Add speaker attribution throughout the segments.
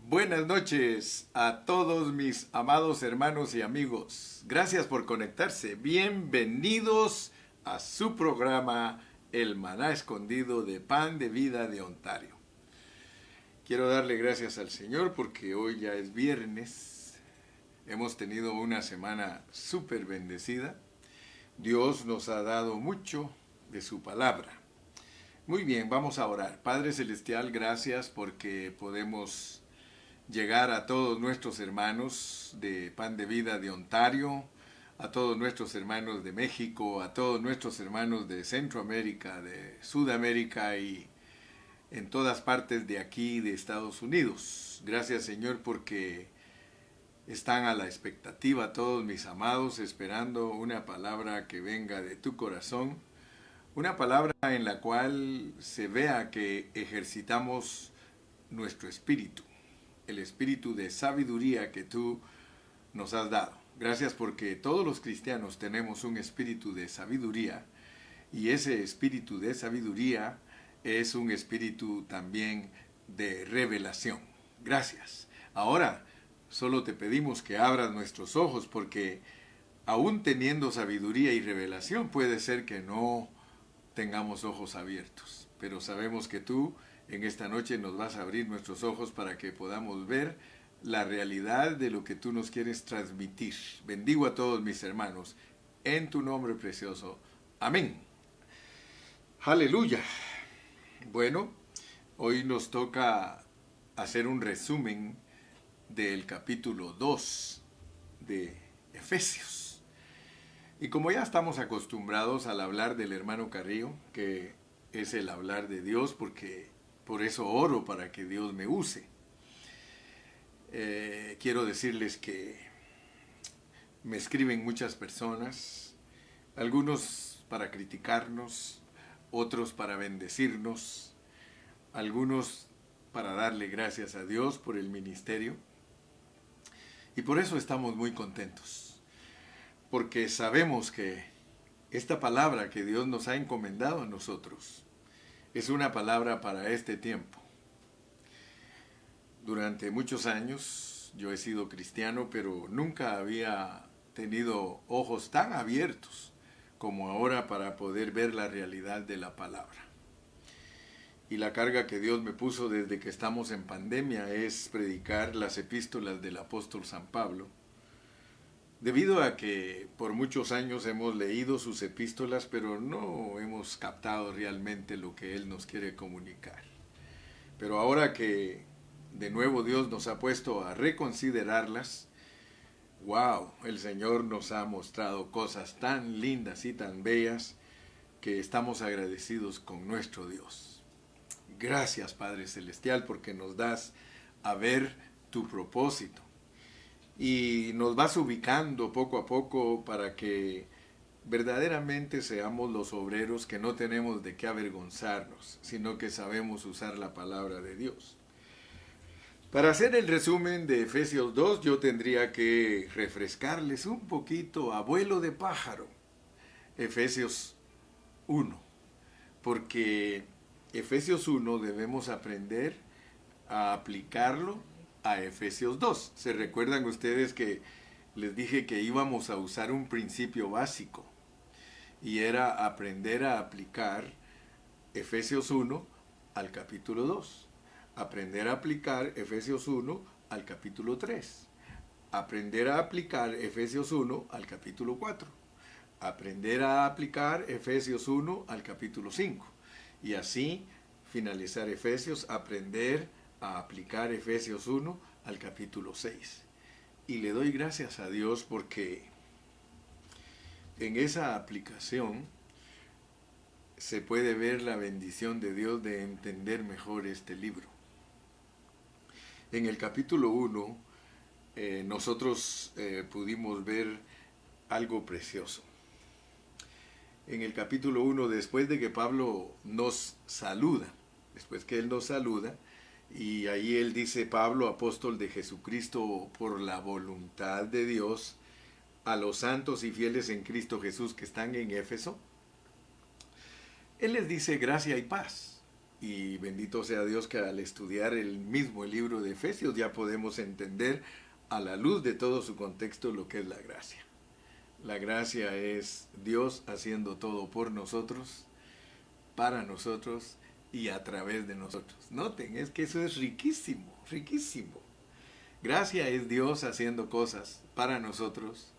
Speaker 1: Buenas noches a todos mis amados hermanos y amigos. Gracias por conectarse. Bienvenidos a su programa El Maná Escondido de Pan de Vida de Ontario. Quiero darle gracias al Señor porque hoy ya es viernes. Hemos tenido una semana súper bendecida. Dios nos ha dado mucho de su palabra. Muy bien, vamos a orar. Padre Celestial, gracias porque podemos llegar a todos nuestros hermanos de Pan de Vida de Ontario, a todos nuestros hermanos de México, a todos nuestros hermanos de Centroamérica, de Sudamérica y en todas partes de aquí de Estados Unidos. Gracias, Señor, porque están a la expectativa todos mis amados, esperando una palabra que venga de tu corazón, una palabra en la cual se vea que ejercitamos nuestro espíritu, el espíritu de sabiduría que tú nos has dado. Gracias porque todos los cristianos tenemos un espíritu de sabiduría y ese espíritu de sabiduría es un espíritu también de revelación. Gracias. Ahora solo te pedimos que abras nuestros ojos porque aún teniendo sabiduría y revelación puede ser que no tengamos ojos abiertos, pero sabemos que tú en esta noche nos vas a abrir nuestros ojos para que podamos ver la realidad de lo que tú nos quieres transmitir. Bendigo a todos mis hermanos en tu nombre precioso. Amén. Aleluya. Bueno, hoy nos toca hacer un resumen del capítulo 2 de Efesios. Y como ya estamos acostumbrados al hablar del hermano Carrillo, que es el hablar de Dios, porque por eso oro para que Dios me use. Quiero decirles que me escriben muchas personas, algunos para criticarnos, otros para bendecirnos, algunos para darle gracias a Dios por el ministerio. Y por eso estamos muy contentos, porque sabemos que esta palabra que Dios nos ha encomendado a nosotros es una palabra para este tiempo. Durante muchos años yo he sido cristiano, pero nunca había tenido ojos tan abiertos como ahora para poder ver la realidad de la palabra. Y la carga que Dios me puso desde que estamos en pandemia es predicar las epístolas del apóstol San Pablo, debido a que por muchos años hemos leído sus epístolas, pero no hemos captado realmente lo que él nos quiere comunicar. Pero ahora que de nuevo Dios nos ha puesto a reconsiderarlas, wow, el Señor nos ha mostrado cosas tan lindas y tan bellas que estamos agradecidos con nuestro Dios. Gracias, Padre Celestial, porque nos das a ver tu propósito. Y nos vas ubicando poco a poco para que verdaderamente seamos los obreros que no tenemos de qué avergonzarnos, sino que sabemos usar la palabra de Dios. Para hacer el resumen de Efesios 2, yo tendría que refrescarles un poquito a vuelo de pájaro Efesios 1, porque Efesios 1 debemos aprender a aplicarlo a Efesios 2. ¿Se recuerdan ustedes que les dije que íbamos a usar un principio básico? Y era aprender a aplicar Efesios 1 al capítulo 2. Aprender a aplicar Efesios 1 al capítulo 3. Aprender a aplicar Efesios 1 al capítulo 4. Aprender a aplicar Efesios 1 al capítulo 5. Y así finalizar Efesios, aprender a aplicar Efesios 1 al capítulo 6. Y le doy gracias a Dios porque en esa aplicación se puede ver la bendición de Dios de entender mejor este libro. En el capítulo 1 nosotros pudimos ver algo precioso. En el capítulo 1, después de que Pablo nos saluda, después que él nos saluda, y ahí él dice: Pablo, apóstol de Jesucristo por la voluntad de Dios, a los santos y fieles en Cristo Jesús que están en Éfeso, él les dice gracia y paz. Y bendito sea Dios que al estudiar el libro de Efesios ya podemos entender a la luz de todo su contexto lo que es la gracia. La gracia es Dios haciendo todo por nosotros, para nosotros y a través de nosotros. Noten, es que eso es riquísimo, riquísimo. Gracia es Dios haciendo cosas para nosotros,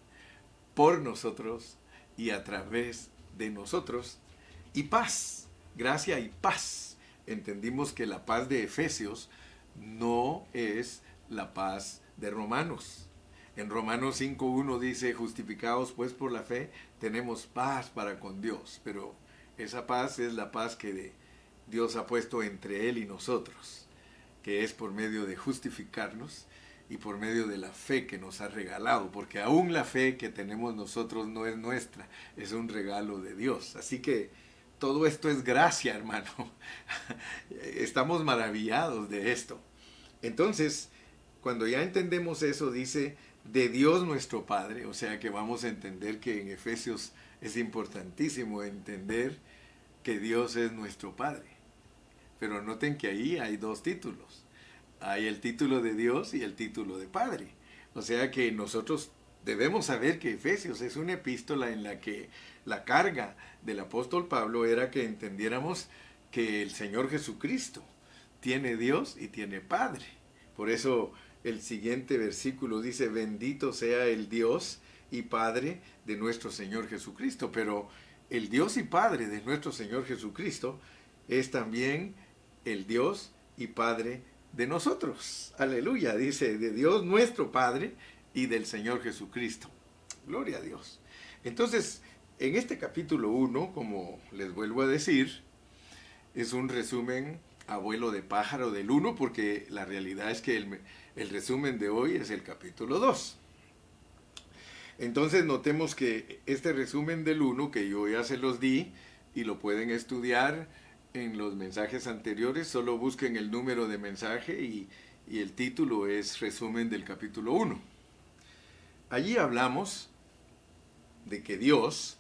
Speaker 1: por nosotros y a través de nosotros. Y paz, gracia y paz. Entendimos que la paz de Efesios no es la paz de Romanos. En Romanos 5.1 dice, justificados pues por la fe, tenemos paz para con Dios. Pero esa paz es la paz que Dios ha puesto entre Él y nosotros, que es por medio de justificarnos y por medio de la fe que nos ha regalado, porque aún la fe que tenemos nosotros no es nuestra, es un regalo de Dios. Así que todo esto es gracia, hermano. Estamos maravillados de esto. Entonces, cuando ya entendemos eso, dice, de Dios nuestro Padre, o sea que vamos a entender que en Efesios es importantísimo entender que Dios es nuestro Padre. Pero noten que ahí hay dos títulos. Hay el título de Dios y el título de Padre. O sea que nosotros debemos saber que Efesios es una epístola en la que la carga del apóstol Pablo era que entendiéramos que el Señor Jesucristo tiene Dios y tiene Padre. Por eso el siguiente versículo dice, bendito sea el Dios y Padre de nuestro Señor Jesucristo. Pero el Dios y Padre de nuestro Señor Jesucristo es también el Dios y Padre de nosotros. Aleluya, dice, de Dios nuestro Padre y del Señor Jesucristo. Gloria a Dios. Entonces, en este capítulo 1, como les vuelvo a decir, es un resumen a vuelo de pájaro del 1, porque la realidad es que el resumen de hoy es el capítulo 2. Entonces notemos que este resumen del 1, que yo ya se los di y lo pueden estudiar en los mensajes anteriores, solo busquen el número de mensaje y el título es resumen del capítulo 1. Allí hablamos de que Dios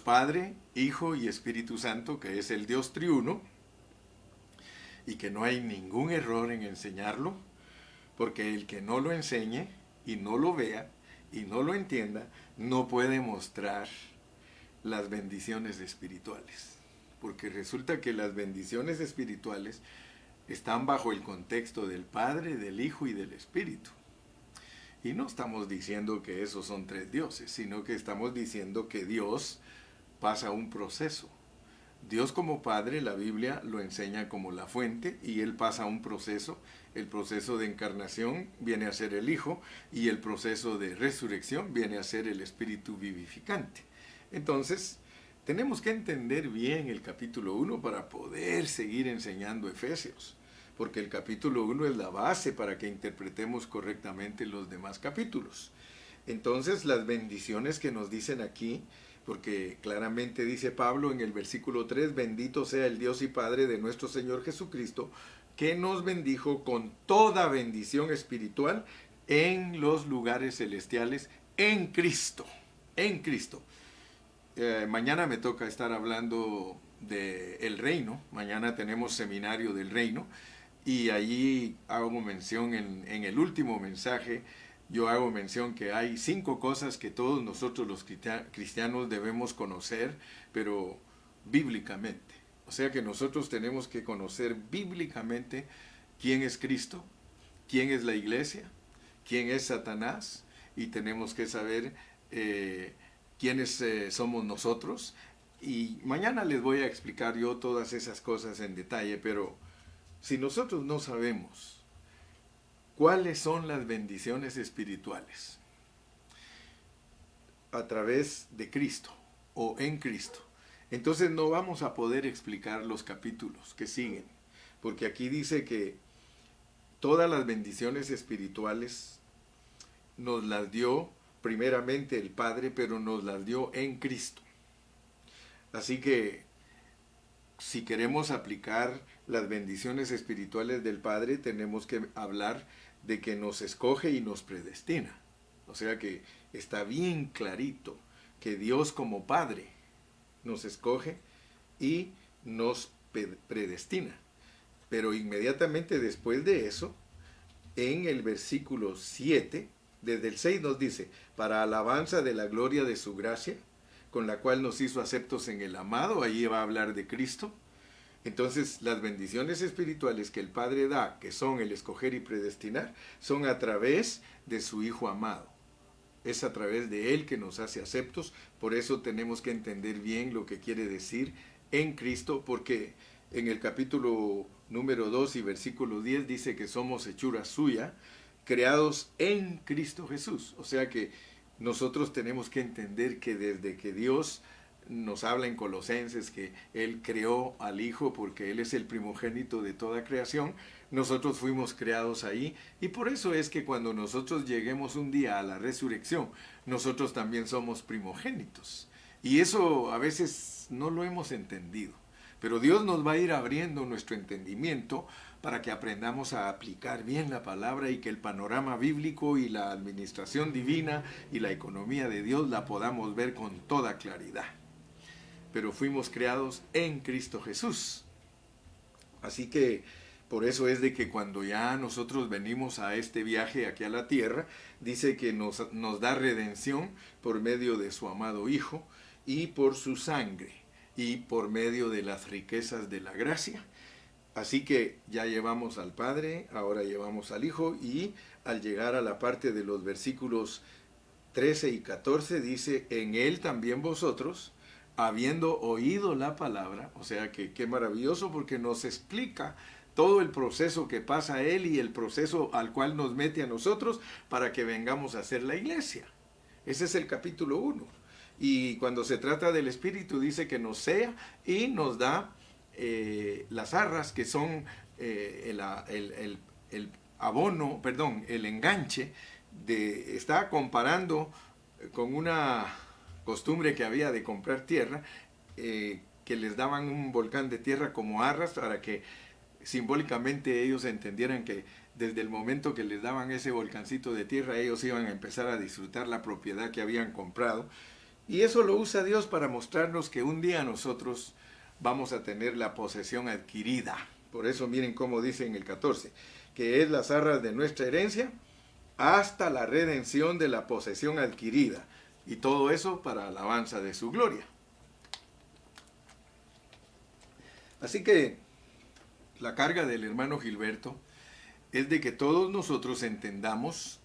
Speaker 1: Padre, Hijo y Espíritu Santo, que es el Dios triuno, y que no hay ningún error en enseñarlo, porque el que no lo enseñe y no lo vea y no lo entienda, no puede mostrar las bendiciones espirituales. Porque resulta que las bendiciones espirituales están bajo el contexto del Padre, del Hijo y del Espíritu. Y no estamos diciendo que esos son tres dioses, sino que estamos diciendo que Dios pasa un proceso. Dios como Padre, la Biblia lo enseña como la fuente, y Él pasa un proceso. El proceso de encarnación viene a ser el Hijo, y el proceso de resurrección viene a ser el Espíritu vivificante. Entonces, tenemos que entender bien el capítulo 1 para poder seguir enseñando Efesios, porque el capítulo 1 es la base para que interpretemos correctamente los demás capítulos. Entonces, las bendiciones que nos dicen aquí, porque claramente dice Pablo en el versículo 3, bendito sea el Dios y Padre de nuestro Señor Jesucristo, que nos bendijo con toda bendición espiritual en los lugares celestiales en Cristo. En Cristo. Mañana me toca estar hablando del reino. Mañana tenemos seminario del reino. Y allí hago mención en el último mensaje, yo hago mención que hay 5 cosas que todos nosotros los cristianos debemos conocer, pero bíblicamente. O sea que nosotros tenemos que conocer bíblicamente quién es Cristo, quién es la iglesia, quién es Satanás, y tenemos que saber quiénes somos nosotros. Y mañana les voy a explicar yo todas esas cosas en detalle, pero si nosotros no sabemos cuáles son las bendiciones espirituales a través de Cristo o en Cristo, entonces no vamos a poder explicar los capítulos que siguen, porque aquí dice que todas las bendiciones espirituales nos las dio primeramente el Padre, pero nos las dio en Cristo. Así que si queremos aplicar las bendiciones espirituales del Padre, tenemos que hablar de que nos escoge y nos predestina. O sea que está bien clarito que Dios como Padre nos escoge y nos predestina. Pero inmediatamente después de eso, en el versículo 7, desde el 6 nos dice, para alabanza de la gloria de su gracia, con la cual nos hizo aceptos en el amado, allí va a hablar de Cristo. Entonces, las bendiciones espirituales que el Padre da, que son el escoger y predestinar, son a través de su Hijo amado. Es a través de Él que nos hace aceptos. Por eso tenemos que entender bien lo que quiere decir en Cristo, porque en el capítulo número 2 y versículo 10 dice que somos hechura suya, creados en Cristo Jesús. O sea que nosotros tenemos que entender que desde que Dios nos habla en Colosenses que Él creó al Hijo porque Él es el primogénito de toda creación, nosotros fuimos creados ahí, y por eso es que cuando nosotros lleguemos un día a la resurrección, nosotros también somos primogénitos. Y eso a veces no lo hemos entendido. Pero Dios nos va a ir abriendo nuestro entendimiento para que aprendamos a aplicar bien la palabra y que el panorama bíblico y la administración divina y la economía de Dios la podamos ver con toda claridad. Pero fuimos creados en Cristo Jesús. Así que por eso es de que cuando ya nosotros venimos a este viaje aquí a la tierra, dice que nos da redención por medio de su amado Hijo y por su sangre y por medio de las riquezas de la gracia. Así que ya llevamos al Padre, ahora llevamos al Hijo, y al llegar a la parte de los versículos 13 y 14 dice, en Él también vosotros, habiendo oído la palabra, o sea que qué maravilloso porque nos explica todo el proceso que pasa Él y el proceso al cual nos mete a nosotros para que vengamos a hacer la iglesia. Ese es el capítulo 1. Y cuando se trata del Espíritu dice que nos sea y nos da las arras que son el abono, perdón, el enganche, está comparando con una costumbre que había de comprar tierra, que les daban un volcán de tierra como arras para que simbólicamente ellos entendieran que desde el momento que les daban ese volcancito de tierra, ellos iban a empezar a disfrutar la propiedad que habían comprado. Y eso lo usa Dios para mostrarnos que un día nosotros vamos a tener la posesión adquirida. Por eso miren cómo dice en el 14, que es las arras de nuestra herencia hasta la redención de la posesión adquirida. Y todo eso para alabanza de su gloria. Así que la carga del hermano Gilberto es de que todos nosotros entendamos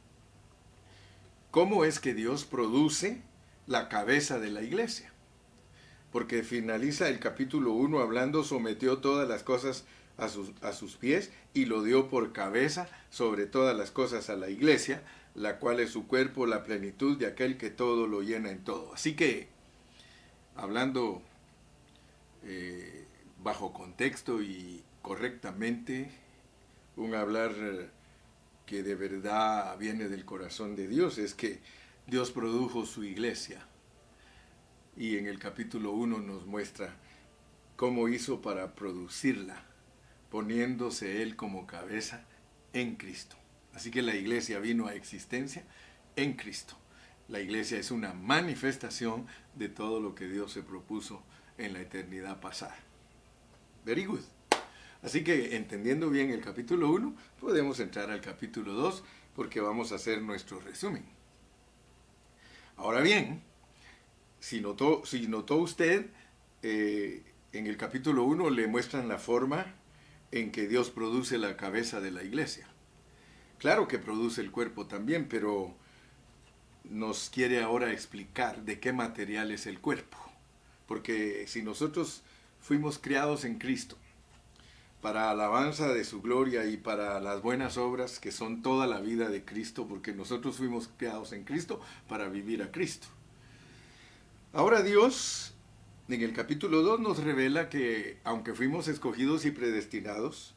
Speaker 1: cómo es que Dios produce la cabeza de la iglesia. Porque finaliza el capítulo 1 hablando, sometió todas las cosas a sus pies y lo dio por cabeza sobre todas las cosas a la iglesia, la cual es su cuerpo, la plenitud de aquel que todo lo llena en todo. Así que, hablando bajo contexto y correctamente, un hablar que de verdad viene del corazón de Dios, es que Dios produjo su iglesia. Y en el capítulo 1 nos muestra cómo hizo para producirla, poniéndose Él como cabeza en Cristo. Así que la iglesia vino a existencia en Cristo. La iglesia es una manifestación de todo lo que Dios se propuso en la eternidad pasada. Very good. Así que entendiendo bien el capítulo 1, podemos entrar al capítulo 2 porque vamos a hacer nuestro resumen. Ahora bien, si notó usted, en el capítulo 1 le muestran la forma en que Dios produce la cabeza de la iglesia. Claro que produce el cuerpo también, pero nos quiere ahora explicar de qué material es el cuerpo. Porque si nosotros fuimos criados en Cristo, para alabanza de su gloria y para las buenas obras que son toda la vida de Cristo, porque nosotros fuimos criados en Cristo para vivir a Cristo. Ahora Dios, en el capítulo 2, nos revela que aunque fuimos escogidos y predestinados,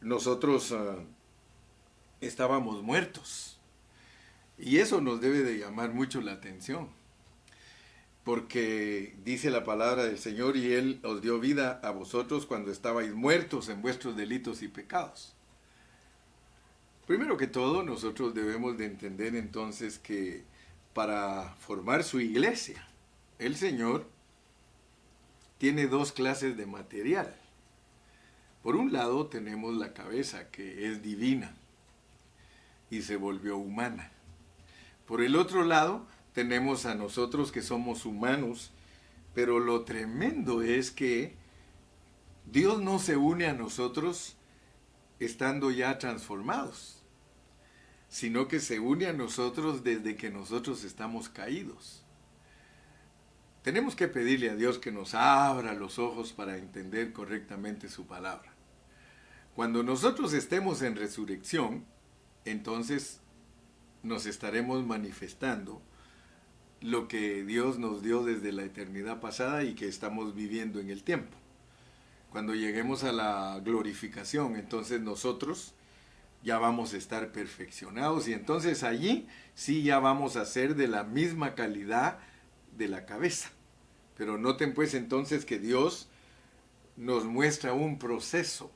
Speaker 1: nosotros estábamos muertos. Y eso nos debe de llamar mucho la atención. Porque dice la palabra del Señor, y Él os dio vida a vosotros cuando estabais muertos en vuestros delitos y pecados. Primero que todo, nosotros debemos de entender entonces que para formar su iglesia, el Señor tiene dos clases de material. Por un lado tenemos la cabeza, que es divina y se volvió humana. Por el otro lado tenemos a nosotros que somos humanos, pero lo tremendo es que Dios no se une a nosotros estando ya transformados, sino que se une a nosotros desde que nosotros estamos caídos. Tenemos que pedirle a Dios que nos abra los ojos para entender correctamente su palabra. Cuando nosotros estemos en resurrección, entonces nos estaremos manifestando lo que Dios nos dio desde la eternidad pasada y que estamos viviendo en el tiempo. Cuando lleguemos a la glorificación, entonces nosotros ya vamos a estar perfeccionados y entonces allí sí ya vamos a ser de la misma calidad de la cabeza. Pero noten pues entonces que Dios nos muestra un proceso.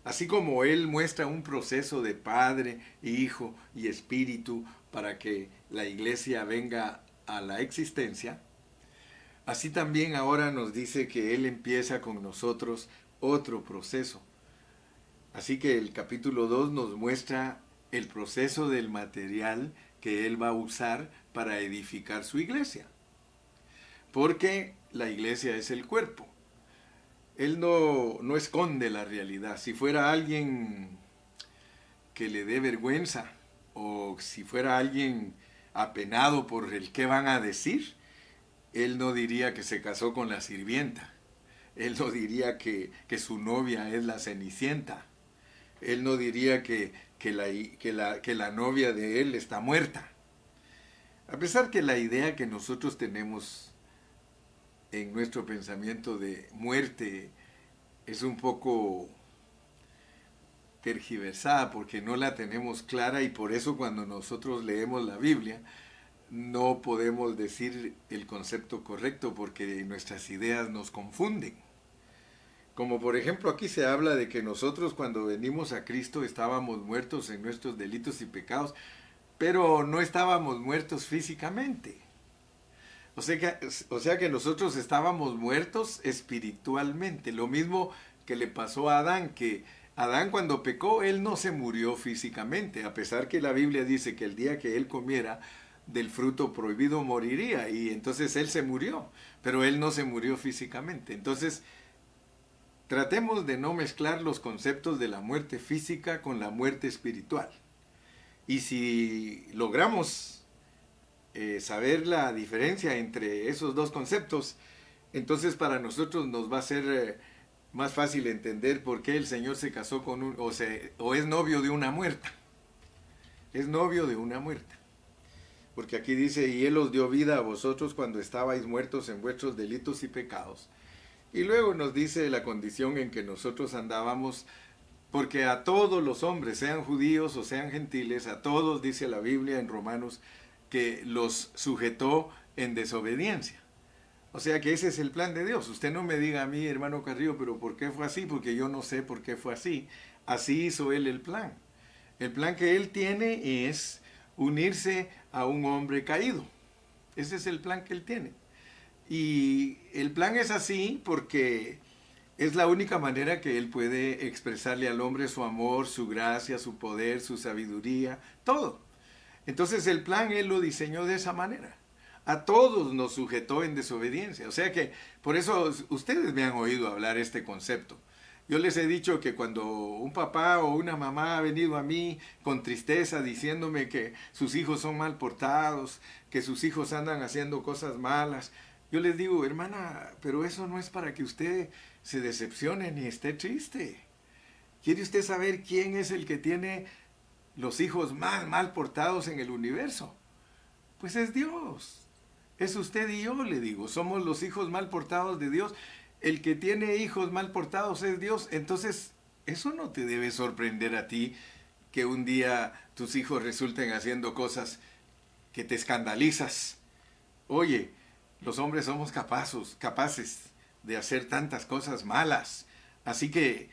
Speaker 1: Así como Él muestra un proceso de Padre, Hijo y Espíritu para que la iglesia venga a la existencia, así también ahora nos dice que Él empieza con nosotros otro proceso. Así que el capítulo 2 nos muestra el proceso del material que Él va a usar para edificar su iglesia. Porque la iglesia es el cuerpo. Él no esconde la realidad. Si fuera alguien que le dé vergüenza o si fuera alguien apenado por el qué van a decir, él no diría que se casó con la sirvienta. Él no diría que su novia es la cenicienta. Él no diría que la novia de él está muerta. A pesar que la idea que nosotros tenemos en nuestro pensamiento de muerte es un poco tergiversada porque no la tenemos clara y por eso cuando nosotros leemos la Biblia no podemos decir el concepto correcto porque nuestras ideas nos confunden. Como por ejemplo aquí se habla de que nosotros cuando venimos a Cristo estábamos muertos en nuestros delitos y pecados, pero no estábamos muertos físicamente. O sea que nosotros estábamos muertos espiritualmente. Lo mismo que le pasó a Adán, que Adán cuando pecó, él no se murió físicamente, a pesar que la Biblia dice que el día que él comiera del fruto prohibido moriría, y entonces él se murió, pero él no se murió físicamente. Entonces, tratemos de no mezclar los conceptos de la muerte física con la muerte espiritual. Y si logramos saber la diferencia entre esos dos conceptos, entonces para nosotros nos va a ser más fácil entender por qué el Señor se casó con o es novio de una muerta. Es novio de una muerta. Porque aquí dice, y Él os dio vida a vosotros cuando estabais muertos en vuestros delitos y pecados. Y luego nos dice la condición en que nosotros andábamos, porque a todos los hombres, sean judíos o sean gentiles, a todos, dice la Biblia en Romanos, que los sujetó en desobediencia. O sea que ese es el plan de Dios. Usted no me diga a mí, hermano Carrillo, pero ¿por qué fue así? Porque yo no sé por qué fue así. Así hizo Él el plan. El plan que Él tiene es unirse a un hombre caído. Ese es el plan que Él tiene. Y el plan es así porque es la única manera que Él puede expresarle al hombre su amor, su gracia, su poder, su sabiduría, todo. Entonces el plan Él lo diseñó de esa manera. A todos nos sujetó en desobediencia. O sea que por eso ustedes me han oído hablar este concepto. Yo les he dicho que cuando un papá o una mamá ha venido a mí con tristeza diciéndome que sus hijos son mal portados, que sus hijos andan haciendo cosas malas, yo les digo, hermana, pero eso no es para que usted se decepcione ni esté triste. ¿Quiere usted saber quién es el que tiene los hijos más mal portados en el universo? Pues es Dios. Es usted y yo, le digo. Somos los hijos mal portados de Dios. El que tiene hijos mal portados es Dios. Entonces, eso no te debe sorprender a ti que un día tus hijos resulten haciendo cosas que te escandalizas. Oye, los hombres somos capaces de hacer tantas cosas malas. Así que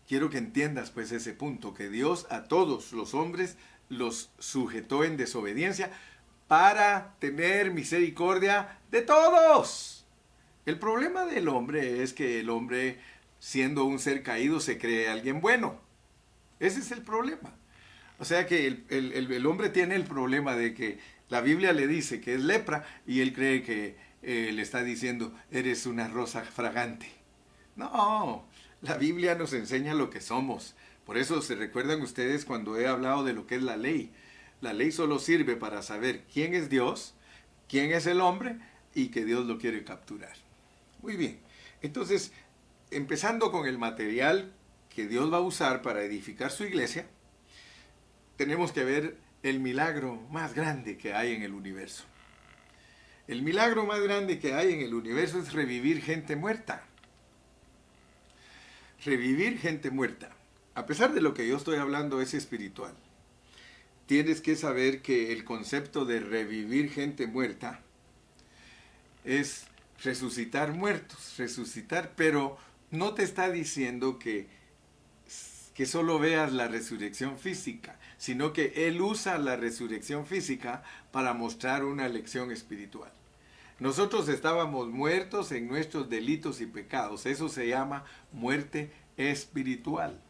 Speaker 1: quiero que entiendas pues ese punto, que Dios a todos los hombres los sujetó en desobediencia para tener misericordia de todos. El problema del hombre es que el hombre siendo un ser caído, se cree alguien bueno. Ese es el problema. O sea que el hombre tiene el problema de que la Biblia le dice que es lepra y él cree que le está diciendo, eres una rosa fragante. No, la Biblia nos enseña lo que somos. Por eso se recuerdan ustedes cuando he hablado de lo que es la ley. La ley solo sirve para saber quién es Dios, quién es el hombre y que Dios lo quiere capturar. Muy bien, entonces, empezando con el material que Dios va a usar para edificar su iglesia, tenemos que ver el milagro más grande que hay en el universo. El milagro más grande que hay en el universo es revivir gente muerta. Revivir gente muerta. A pesar de lo que yo estoy hablando es espiritual. Tienes que saber que el concepto de revivir gente muerta es resucitar muertos, resucitar, pero no te está diciendo que solo veas la resurrección física, sino que Él usa la resurrección física para mostrar una lección espiritual. Nosotros estábamos muertos en nuestros delitos y pecados, eso se llama muerte espiritual,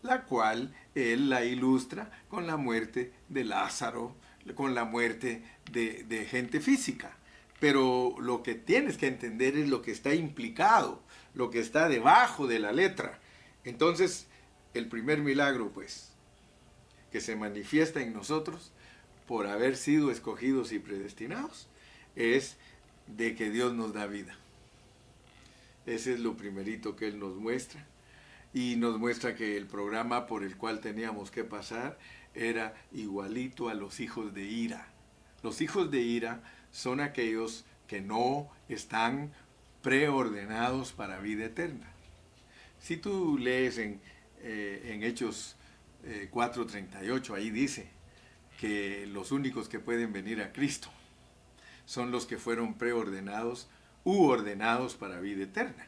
Speaker 1: la cual Él la ilustra con la muerte de Lázaro, con la muerte de gente física. Pero lo que tienes que entender es lo que está implicado, lo que está debajo de la letra. Entonces, el primer milagro, pues, que se manifiesta en nosotros por haber sido escogidos y predestinados, es de que Dios nos da vida. Ese es lo primerito que Él nos muestra. Y nos muestra que el programa por el cual teníamos que pasar era igualito a los hijos de ira. Los hijos de ira son aquellos que no están preordenados para vida eterna. Si tú lees en Hechos 4:38, ahí dice que los únicos que pueden venir a Cristo son los que fueron preordenados u ordenados para vida eterna.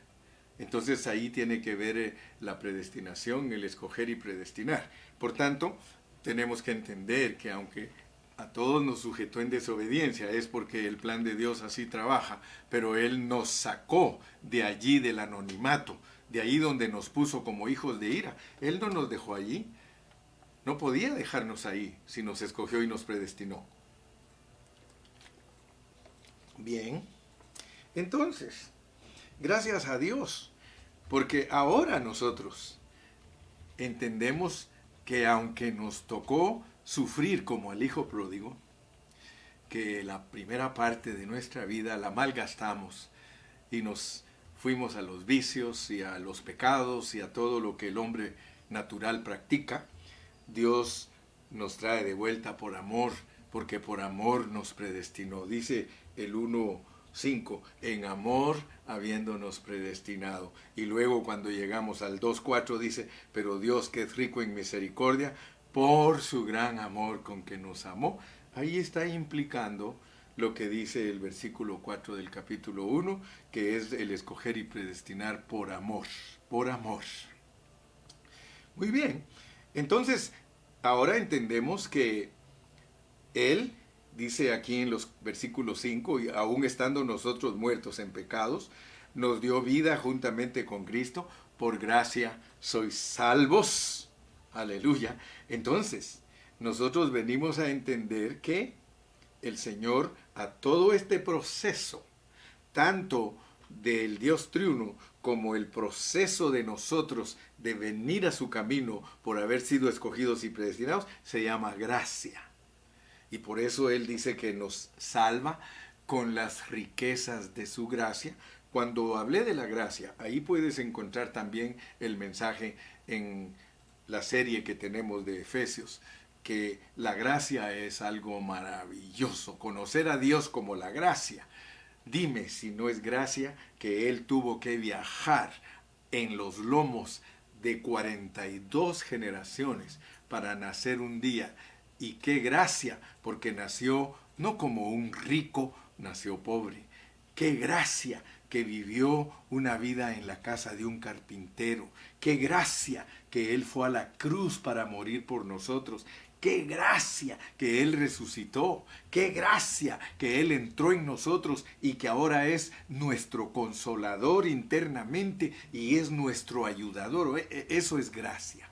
Speaker 1: Entonces ahí tiene que ver la predestinación, el escoger y predestinar. Por tanto, tenemos que entender que aunque a todos nos sujetó en desobediencia, es porque el plan de Dios así trabaja, pero Él nos sacó de allí del anonimato, de ahí donde nos puso como hijos de ira. Él no nos dejó allí, no podía dejarnos ahí si nos escogió y nos predestinó. Bien, entonces, gracias a Dios, porque ahora nosotros entendemos que aunque nos tocó sufrir como al hijo pródigo, que la primera parte de nuestra vida la malgastamos y nos fuimos a los vicios y a los pecados y a todo lo que el hombre natural practica, Dios nos trae de vuelta por amor, porque por amor nos predestinó. Dice el 1:5, en amor habiéndonos predestinado. Y luego cuando llegamos al 2:4 dice, pero Dios que es rico en misericordia, por su gran amor con que nos amó. Ahí está implicando lo que dice el versículo 4 del capítulo 1, que es el escoger y predestinar por amor, por amor. Muy bien, entonces ahora entendemos que Él, dice aquí en los versículos 5, y aún estando nosotros muertos en pecados, nos dio vida juntamente con Cristo, por gracia sois salvos. Aleluya. Entonces, nosotros venimos a entender que el Señor a todo este proceso, tanto del Dios triuno como el proceso de nosotros de venir a su camino por haber sido escogidos y predestinados, se llama gracia. Y por eso Él dice que nos salva con las riquezas de su gracia. Cuando hablé de la gracia, ahí puedes encontrar también el mensaje en la serie que tenemos de Efesios, que la gracia es algo maravilloso. Conocer a Dios como la gracia. Dime si no es gracia que Él tuvo que viajar en los lomos de 42 generaciones para nacer un día. Y qué gracia, porque nació no como un rico, nació pobre. Qué gracia que vivió una vida en la casa de un carpintero. ¡Qué gracia que Él fue a la cruz para morir por nosotros! ¡Qué gracia que Él resucitó! ¡Qué gracia que Él entró en nosotros y que ahora es nuestro consolador internamente y es nuestro ayudador! Eso es gracia.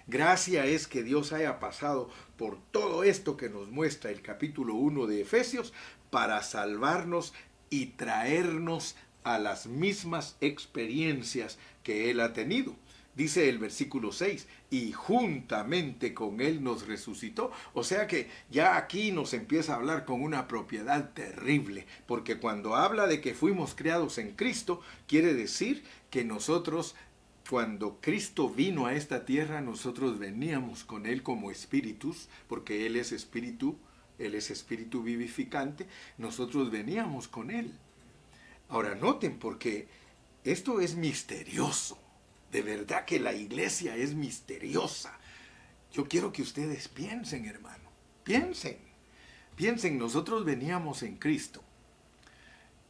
Speaker 1: Gracia es que Dios haya pasado por todo esto que nos muestra el capítulo 1 de Efesios para salvarnos y traernos a las mismas experiencias que Él ha tenido. Dice el versículo 6, y juntamente con Él nos resucitó. O sea que ya aquí nos empieza a hablar con una propiedad terrible, porque cuando habla de que fuimos creados en Cristo, quiere decir que nosotros, cuando Cristo vino a esta tierra, nosotros veníamos con Él como espíritus, porque Él es espíritu vivificante, nosotros veníamos con Él. Ahora noten, porque esto es misterioso. De verdad que la iglesia es misteriosa. Yo quiero que ustedes piensen, hermano. Piensen, nosotros veníamos en Cristo.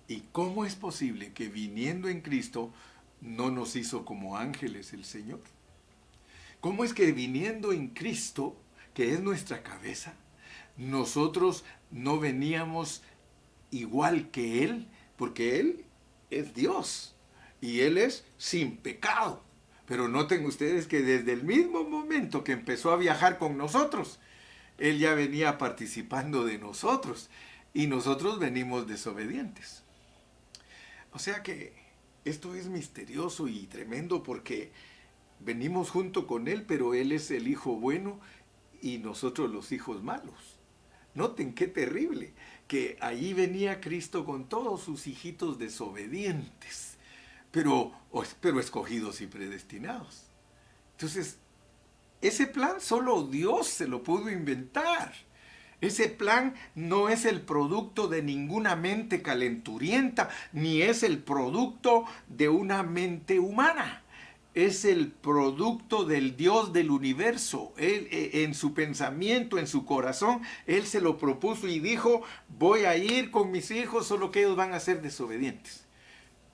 Speaker 1: ¿Y cómo es posible que viniendo en Cristo no nos hizo como ángeles el Señor? ¿Cómo es que viniendo en Cristo, que es nuestra cabeza, nosotros no veníamos igual que Él? Porque Él es Dios y Él es sin pecado. Pero noten ustedes que desde el mismo momento que empezó a viajar con nosotros, Él ya venía participando de nosotros y nosotros venimos desobedientes. O sea que esto es misterioso y tremendo porque venimos junto con Él, pero Él es el hijo bueno y nosotros los hijos malos. Noten qué terrible, que ahí venía Cristo con todos sus hijitos desobedientes, pero escogidos y predestinados. Entonces, ese plan solo Dios se lo pudo inventar. Ese plan no es el producto de ninguna mente calenturienta, ni es el producto de una mente humana. Es el producto del Dios del universo. Él, en su pensamiento, en su corazón, Él se lo propuso y dijo, voy a ir con mis hijos, solo que ellos van a ser desobedientes.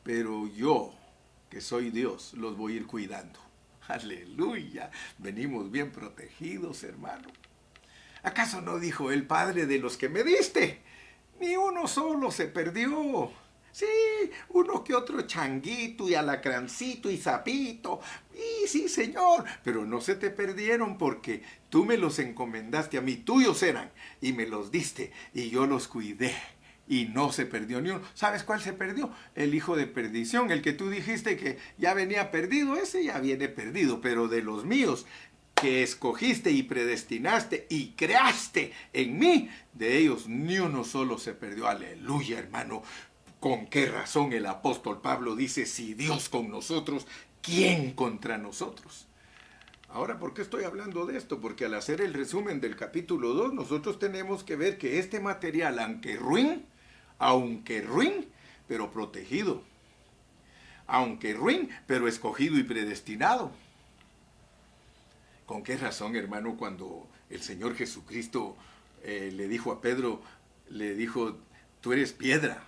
Speaker 1: Pero yo, que soy Dios, los voy a ir cuidando. Aleluya, venimos bien protegidos, hermano. ¿Acaso no dijo el Padre de los que me diste? Ni uno solo se perdió. Sí, uno que otro changuito y alacrancito y sapito. Y sí, Señor, pero no se te perdieron porque tú me los encomendaste a mí, tuyos eran, y me los diste, y yo los cuidé. Y no se perdió ni uno. ¿Sabes cuál se perdió? El hijo de perdición, el que tú dijiste que ya venía perdido, ese ya viene perdido, pero de los míos, que escogiste y predestinaste y creaste en mí, de ellos ni uno solo se perdió. Aleluya, hermano. ¿Con qué razón el apóstol Pablo dice, si Dios con nosotros, ¿quién contra nosotros? Ahora, ¿por qué estoy hablando de esto? Porque al hacer el resumen del capítulo 2, nosotros tenemos que ver que este material, aunque ruin, pero protegido. Aunque ruin, pero escogido y predestinado. ¿Con qué razón, hermano, cuando el Señor Jesucristo le dijo a Pedro, le dijo, tú eres piedra?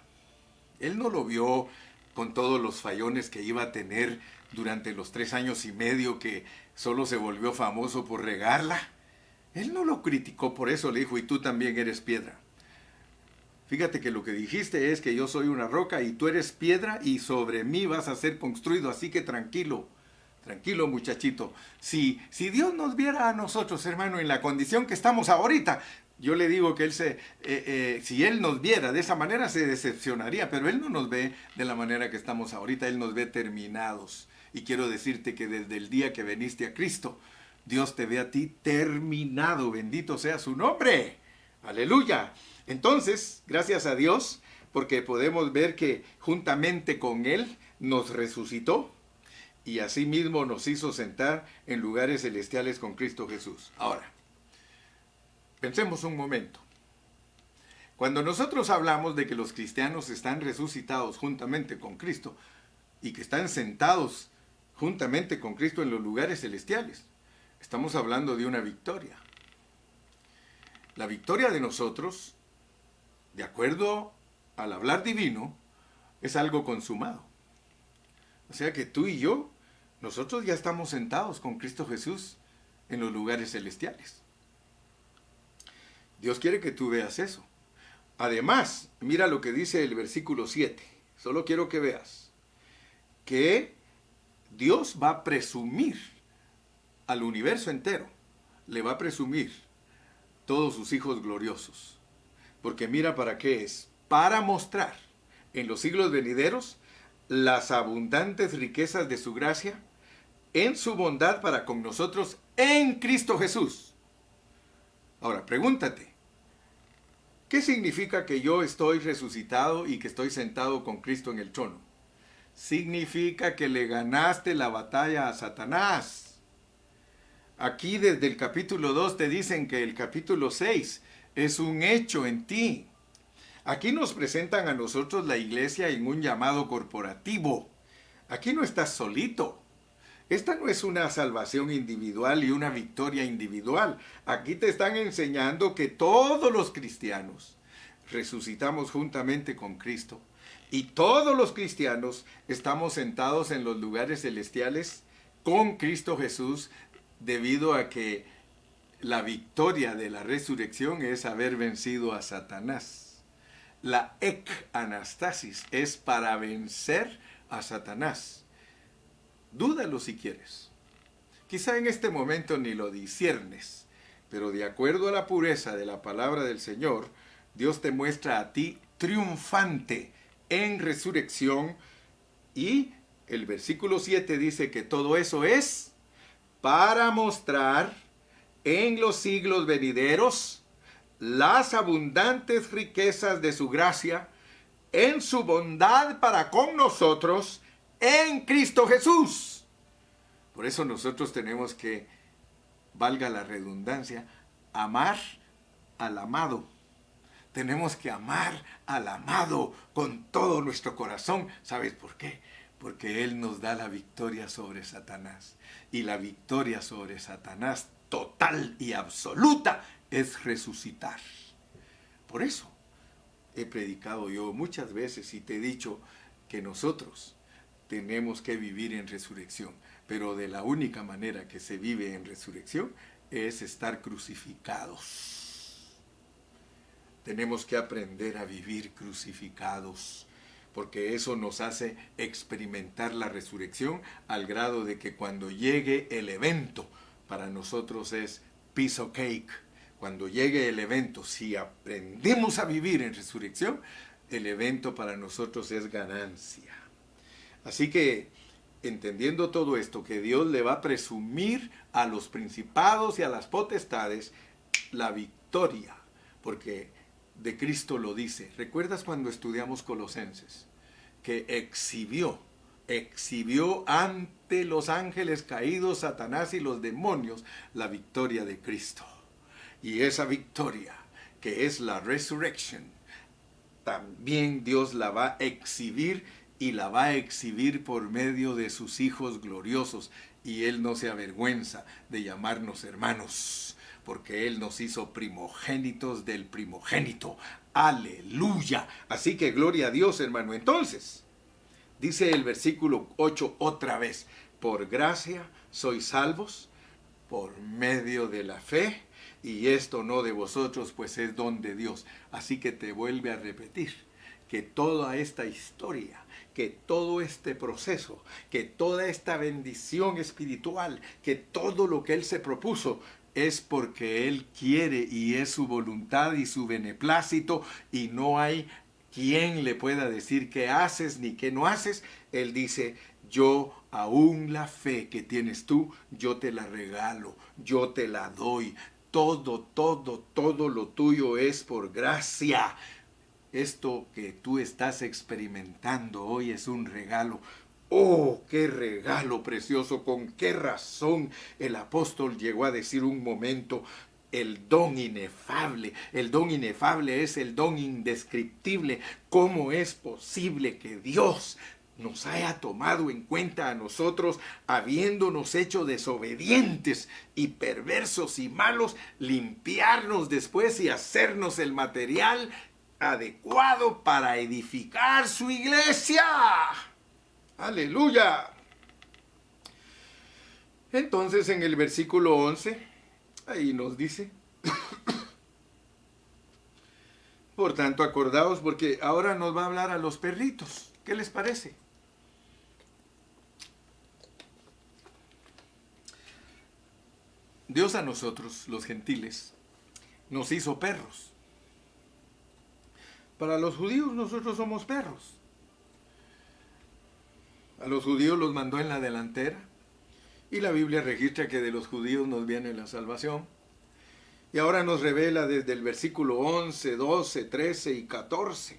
Speaker 1: Él no lo vio con todos los fallones que iba a tener durante los 3 años y medio que solo se volvió famoso por regarla. Él no lo criticó por eso, le dijo, y tú también eres piedra. Fíjate que lo que dijiste es que yo soy una roca y tú eres piedra y sobre mí vas a ser construido, así que tranquilo. Tranquilo, muchachito. Si Dios nos viera a nosotros, hermano, en la condición que estamos ahorita, yo le digo que si Él nos viera de esa manera se decepcionaría, pero Él no nos ve de la manera que estamos ahorita, Él nos ve terminados. Y quiero decirte que desde el día que veniste a Cristo, Dios te ve a ti terminado, bendito sea su nombre. Aleluya. Entonces, gracias a Dios, porque podemos ver que juntamente con Él nos resucitó y asimismo nos hizo sentar en lugares celestiales con Cristo Jesús. Ahora, pensemos un momento. Cuando nosotros hablamos de que los cristianos están resucitados juntamente con Cristo y que están sentados juntamente con Cristo en los lugares celestiales, estamos hablando de una victoria. La victoria de nosotros, de acuerdo al hablar divino, es algo consumado. O sea que tú y yo, nosotros ya estamos sentados con Cristo Jesús en los lugares celestiales. Dios quiere que tú veas eso. Además, mira lo que dice el versículo 7. Solo quiero que veas que Dios va a presumir al universo entero. Le va a presumir todos sus hijos gloriosos. Porque mira para qué es. Para mostrar en los siglos venideros las abundantes riquezas de su gracia en su bondad para con nosotros en Cristo Jesús. Ahora, pregúntate, ¿qué significa que yo estoy resucitado y que estoy sentado con Cristo en el trono? Significa que le ganaste la batalla a Satanás. Aquí desde el capítulo 2 te dicen que el capítulo 6 es un hecho en ti. Aquí nos presentan a nosotros la iglesia en un llamado corporativo. Aquí no estás solito. Esta no es una salvación individual y una victoria individual. Aquí te están enseñando que todos los cristianos resucitamos juntamente con Cristo. Y todos los cristianos estamos sentados en los lugares celestiales con Cristo Jesús, debido a que la victoria de la resurrección es haber vencido a Satanás. La anastasis es para vencer a Satanás. Dúdalo si quieres. Quizá en este momento ni lo disciernes, pero de acuerdo a la pureza de la palabra del Señor, Dios te muestra a ti triunfante en resurrección, y el versículo 7 dice que todo eso es para mostrar en los siglos venideros las abundantes riquezas de su gracia en su bondad para con nosotros en Cristo Jesús. Por eso nosotros tenemos que, valga la redundancia, amar al amado. Tenemos que amar al amado con todo nuestro corazón. ¿Sabes por qué? Porque Él nos da la victoria sobre Satanás. Y la victoria sobre Satanás total y absoluta es resucitar. Por eso he predicado yo muchas veces y te he dicho que nosotros tenemos que vivir en resurrección. Pero de la única manera que se vive en resurrección es estar crucificados. Tenemos que aprender a vivir crucificados, porque eso nos hace experimentar la resurrección al grado de que cuando llegue el evento, para nosotros es piece of cake. Cuando llegue el evento, si aprendemos a vivir en resurrección, el evento para nosotros es ganancia. Así que, entendiendo todo esto, que Dios le va a presumir a los principados y a las potestades la victoria, porque de Cristo lo dice. ¿Recuerdas cuando estudiamos Colosenses? Que exhibió ante los ángeles caídos, Satanás y los demonios, la victoria de Cristo. Y esa victoria, que es la resurrección, también Dios la va a exhibir, y la va a exhibir por medio de sus hijos gloriosos. Y Él no se avergüenza de llamarnos hermanos, porque Él nos hizo primogénitos del primogénito. ¡Aleluya! Así que gloria a Dios, hermano. Entonces, dice el versículo 8 otra vez: por gracia sois salvos por medio de la fe, y esto no de vosotros, pues es don de Dios. Así que te vuelve a repetir que toda esta historia, que todo este proceso, que toda esta bendición espiritual, que todo lo que Él se propuso, es porque Él quiere y es su voluntad y su beneplácito, y no hay quien le pueda decir qué haces ni qué no haces. Él dice: yo aún la fe que tienes tú, yo te la regalo, yo te la doy. Todo lo tuyo es por gracia. Esto que tú estás experimentando hoy es un regalo. ¡Oh, qué regalo precioso! ¿Con qué razón el apóstol llegó a decir un momento el don inefable? El don inefable es el don indescriptible. ¿Cómo es posible que Dios nos haya tomado en cuenta a nosotros, habiéndonos hecho desobedientes y perversos y malos, limpiarnos después y hacernos el material adecuado para edificar su iglesia. Aleluya. Entonces en el versículo 11, ahí nos dice, por tanto acordaos, porque ahora nos va a hablar a los perritos. ¿Qué les parece? Dios a nosotros, los gentiles, nos hizo perros. Para los judíos nosotros somos perros. A los judíos los mandó en la delantera. Y la Biblia registra que de los judíos nos viene la salvación. Y ahora nos revela desde el versículo 11, 12, 13 y 14.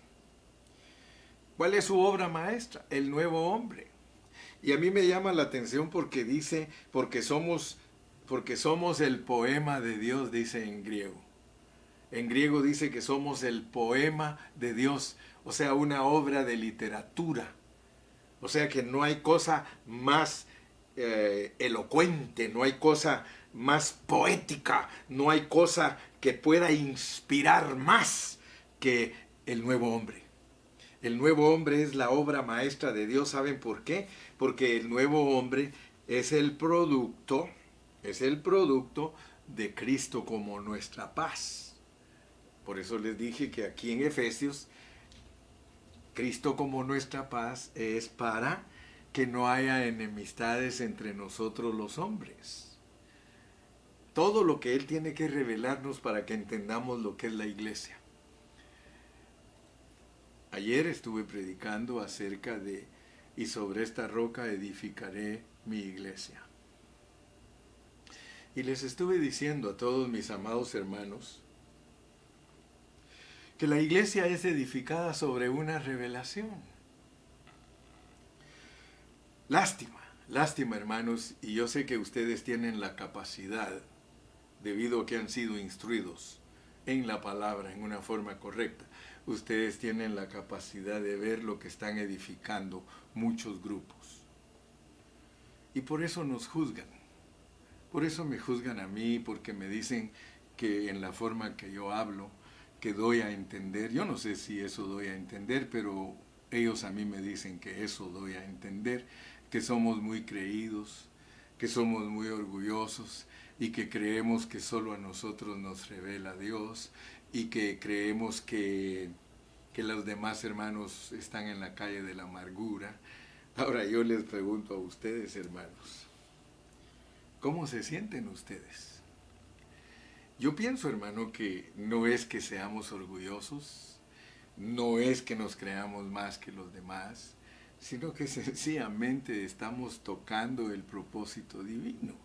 Speaker 1: ¿Cuál es su obra maestra? El nuevo hombre. Y a mí me llama la atención porque dice, porque somos el poema de Dios, dice en griego. En griego dice que somos el poema de Dios, o sea, una obra de literatura. O sea que no hay cosa más elocuente, no hay cosa más poética, no hay cosa que pueda inspirar más que el nuevo hombre. El nuevo hombre es la obra maestra de Dios. ¿Saben por qué? Porque el nuevo hombre es el producto de Cristo como nuestra paz. Por eso les dije que aquí en Efesios, Cristo como nuestra paz es para que no haya enemistades entre nosotros los hombres. Todo lo que Él tiene que revelarnos para que entendamos lo que es la iglesia. Ayer estuve predicando acerca de, y sobre esta roca edificaré mi iglesia. Y les estuve diciendo a todos mis amados hermanos que la iglesia es edificada sobre una revelación. Lástima hermanos, y yo sé que ustedes tienen la capacidad, debido a que han sido instruidos en la palabra en una forma correcta, ustedes tienen la capacidad de ver lo que están edificando muchos grupos. Y por eso nos juzgan. Por eso me juzgan a mí, porque me dicen que en la forma que yo hablo, que doy a entender, yo no sé si eso doy a entender, pero ellos a mí me dicen que eso doy a entender, que somos muy creídos, que somos muy orgullosos y que creemos que solo a nosotros nos revela Dios y que creemos que los demás hermanos están en la calle de la amargura. Ahora yo les pregunto a ustedes, hermanos, ¿cómo se sienten ustedes? Yo pienso, hermano, que no es que seamos orgullosos, no es que nos creamos más que los demás, sino que sencillamente estamos tocando el propósito divino.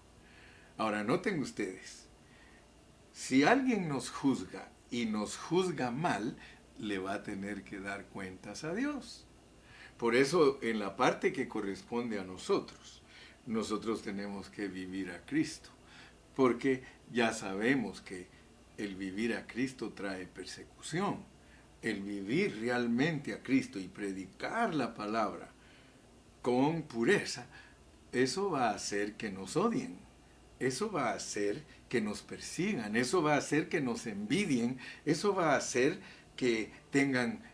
Speaker 1: Ahora, noten ustedes, si alguien nos juzga y nos juzga mal, le va a tener que dar cuentas a Dios. Por eso, en la parte que corresponde a nosotros, nosotros tenemos que vivir a Cristo, porque ya sabemos que el vivir a Cristo trae persecución. El vivir realmente a Cristo y predicar la palabra con pureza, eso va a hacer que nos odien, eso va a hacer que nos persigan, eso va a hacer que nos envidien, eso va a hacer que tengan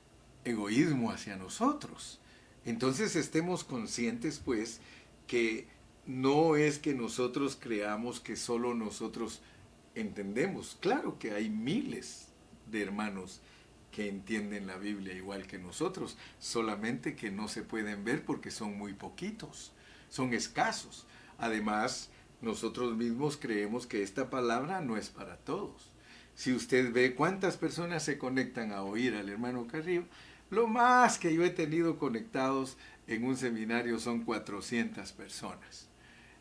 Speaker 1: egoísmo hacia nosotros. Entonces estemos conscientes, pues, que no es que nosotros creamos que solo nosotros entendemos. Claro que hay miles de hermanos que entienden la Biblia igual que nosotros, solamente que no se pueden ver porque son muy poquitos, son escasos. Además, nosotros mismos creemos que esta palabra no es para todos. Si usted ve cuántas personas se conectan a oír al hermano Carrillo, lo más que yo he tenido conectados en un seminario son 400 personas.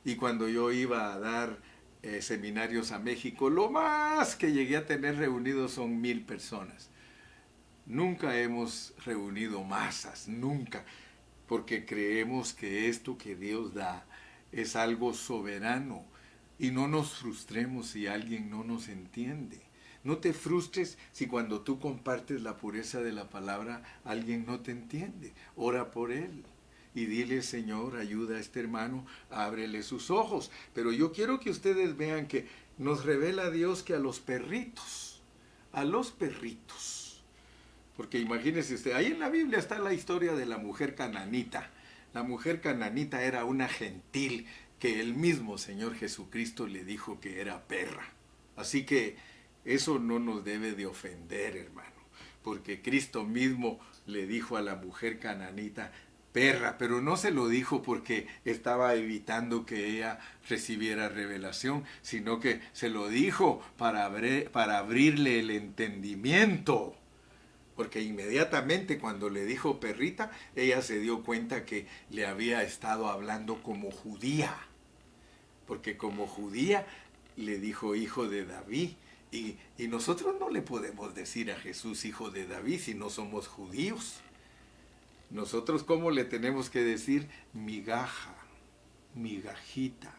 Speaker 1: Y cuando yo iba a dar seminarios a México, lo más que llegué a tener reunidos son 1000 personas. Nunca hemos reunido masas, nunca, porque creemos que esto que Dios da es algo soberano y no nos frustremos si alguien no nos entiende. No te frustres si cuando tú compartes la pureza de la palabra alguien no te entiende. Ora por él y dile: Señor, ayuda a este hermano, ábrele sus ojos. Pero yo quiero que ustedes vean que nos revela Dios que a los perritos, Porque imagínese usted, ahí en la Biblia está la historia de la mujer cananita. La mujer cananita era una gentil que el mismo Señor Jesucristo le dijo que era perra. Así que eso no nos debe de ofender, hermano, porque Cristo mismo le dijo a la mujer cananita perra, pero no se lo dijo porque estaba evitando que ella recibiera revelación, sino que se lo dijo para abrirle el entendimiento. Porque inmediatamente cuando le dijo perrita, ella se dio cuenta que le había estado hablando como judía. Porque como judía le dijo hijo de David. Y nosotros no le podemos decir a Jesús hijo de David si no somos judíos. Nosotros, ¿cómo le tenemos que decir? Migaja, migajita.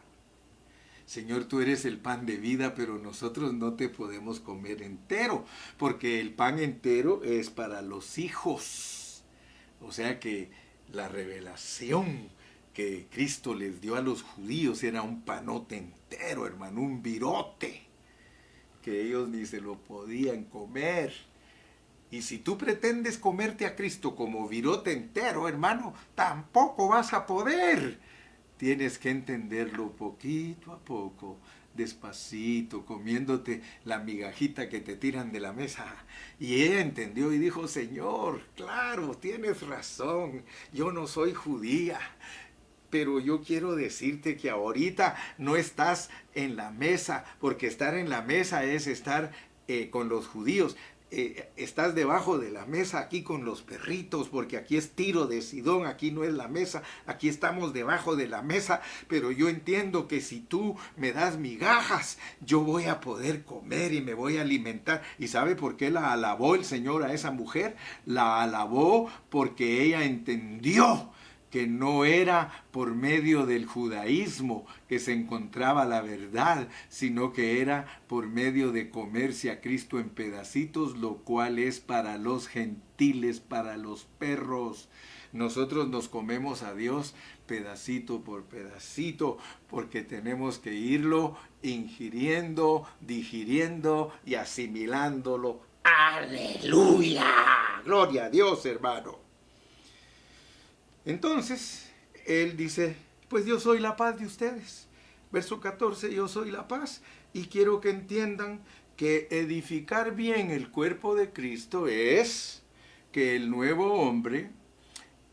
Speaker 1: Señor, tú eres el pan de vida, pero nosotros no te podemos comer entero, porque el pan entero es para los hijos. O sea que la revelación que Cristo les dio a los judíos era un panote entero, hermano, un virote, que ellos ni se lo podían comer. Y si tú pretendes comerte a Cristo como virote entero, hermano, tampoco vas a poder. Tienes que entenderlo poquito a poco, despacito, comiéndote la migajita que te tiran de la mesa. Y ella entendió y dijo, Señor, claro, tienes razón, yo no soy judía, pero yo quiero decirte que ahorita no estás en la mesa, porque estar en la mesa es estar con los judíos. Estás debajo de la mesa aquí con los perritos, porque aquí es Tiro de Sidón, aquí no es la mesa, aquí estamos debajo de la mesa, pero yo entiendo que si tú me das migajas, yo voy a poder comer y me voy a alimentar. ¿Y sabe por qué la alabó el Señor a esa mujer? La alabó porque ella entendió que no era por medio del judaísmo que se encontraba la verdad, sino que era por medio de comerse a Cristo en pedacitos, lo cual es para los gentiles, para los perros. Nosotros nos comemos a Dios pedacito por pedacito, porque tenemos que irlo ingiriendo, digiriendo y asimilándolo. ¡Aleluya! ¡Gloria a Dios, hermano! Entonces, él dice, pues yo soy la paz de ustedes. Verso 14, yo soy la paz. Y quiero que entiendan que edificar bien el cuerpo de Cristo es que el nuevo hombre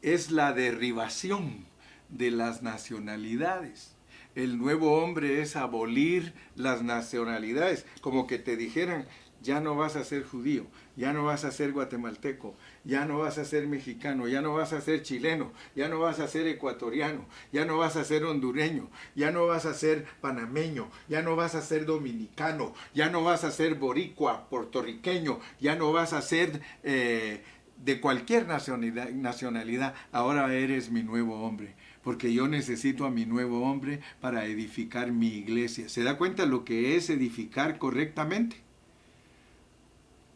Speaker 1: es la derribación de las nacionalidades. El nuevo hombre es abolir las nacionalidades. Como que te dijeran, ya no vas a ser judío, ya no vas a ser guatemalteco, ya no vas a ser mexicano, ya no vas a ser chileno, ya no vas a ser ecuatoriano, ya no vas a ser hondureño, ya no vas a ser panameño, ya no vas a ser dominicano, ya no vas a ser boricua, puertorriqueño, ya no vas a ser de cualquier nacionalidad, ahora eres mi nuevo hombre. Porque yo necesito a mi nuevo hombre para edificar mi iglesia. ¿Se da cuenta lo que es edificar correctamente?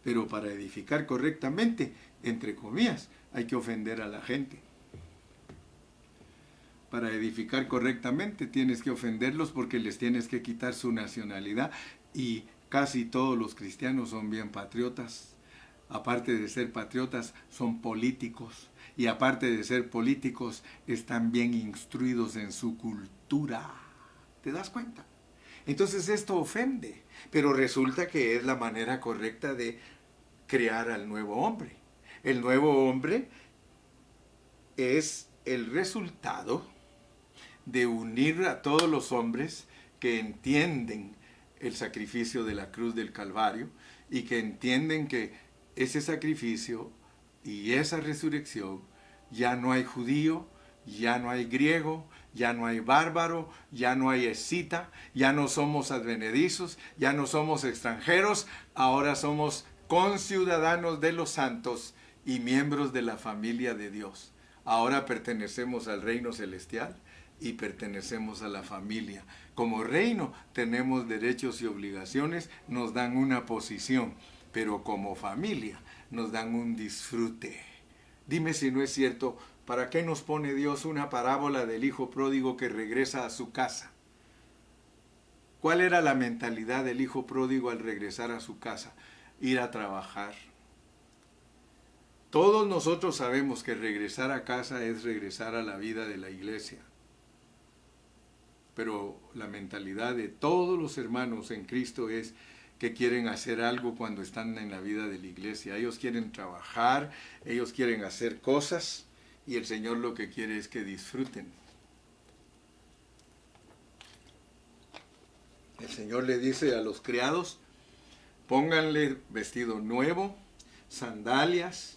Speaker 1: Pero para edificar correctamente, entre comillas, hay que ofender a la gente. Para edificar correctamente tienes que ofenderlos porque les tienes que quitar su nacionalidad. Y casi todos los cristianos son bien patriotas. Aparte de ser patriotas, son políticos. Y aparte de ser políticos, están bien instruidos en su cultura. ¿Te das cuenta? Entonces esto ofende. Pero resulta que es la manera correcta de crear al nuevo hombre. El nuevo hombre es el resultado de unir a todos los hombres que entienden el sacrificio de la cruz del Calvario y que entienden que ese sacrificio y esa resurrección ya no hay judío, ya no hay griego, ya no hay bárbaro, ya no hay escita, ya no somos advenedizos, ya no somos extranjeros, ahora somos conciudadanos de los santos y miembros de la familia de Dios. Ahora pertenecemos al reino celestial y pertenecemos a la familia. Como reino tenemos derechos y obligaciones, nos dan una posición, pero como familia nos dan un disfrute. Dime si no es cierto, ¿para qué nos pone Dios una parábola del hijo pródigo que regresa a su casa? ¿Cuál era la mentalidad del hijo pródigo al regresar a su casa? Ir a trabajar, Todos nosotros sabemos que regresar a casa es regresar a la vida de la iglesia. Pero la mentalidad de todos los hermanos en Cristo es que quieren hacer algo cuando están en la vida de la iglesia. Ellos quieren trabajar, ellos quieren hacer cosas, y el Señor lo que quiere es que disfruten. El Señor le dice a los criados, pónganle vestido nuevo, sandalias,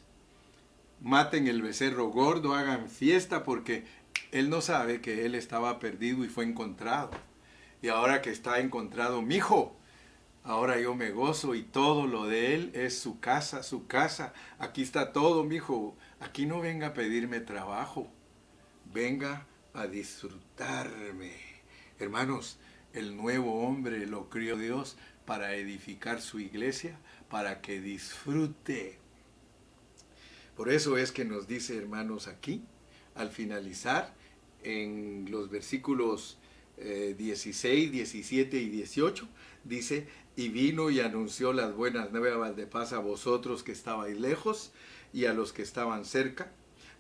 Speaker 1: maten el becerro gordo, hagan fiesta, porque él no sabe que él estaba perdido y fue encontrado. Y ahora que está encontrado, mi hijo, ahora yo me gozo y todo lo de él es su casa, su casa. Aquí está todo, mi hijo. Aquí no venga a pedirme trabajo, venga a disfrutarme. Hermanos, el nuevo hombre lo crió Dios para edificar su iglesia, para que disfrute. Por eso es que nos dice, hermanos, aquí, al finalizar, en los versículos 16, 17 y 18, dice, y vino y anunció las buenas nuevas de paz a vosotros que estabais lejos y a los que estaban cerca,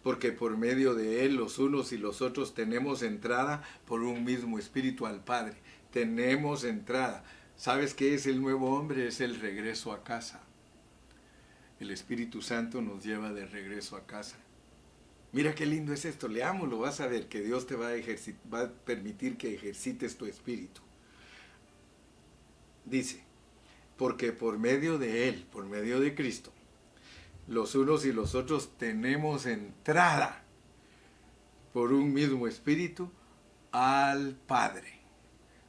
Speaker 1: porque por medio de él los unos y los otros tenemos entrada por un mismo espíritu al Padre. Tenemos entrada. ¿Sabes qué es el nuevo hombre? Es el regreso a casa. El Espíritu Santo nos lleva de regreso a casa. Mira qué lindo es esto, leámoslo, vas a ver que Dios te va a permitir que ejercites tu espíritu. Dice, porque por medio de Él, por medio de Cristo, los unos y los otros tenemos entrada por un mismo espíritu al Padre.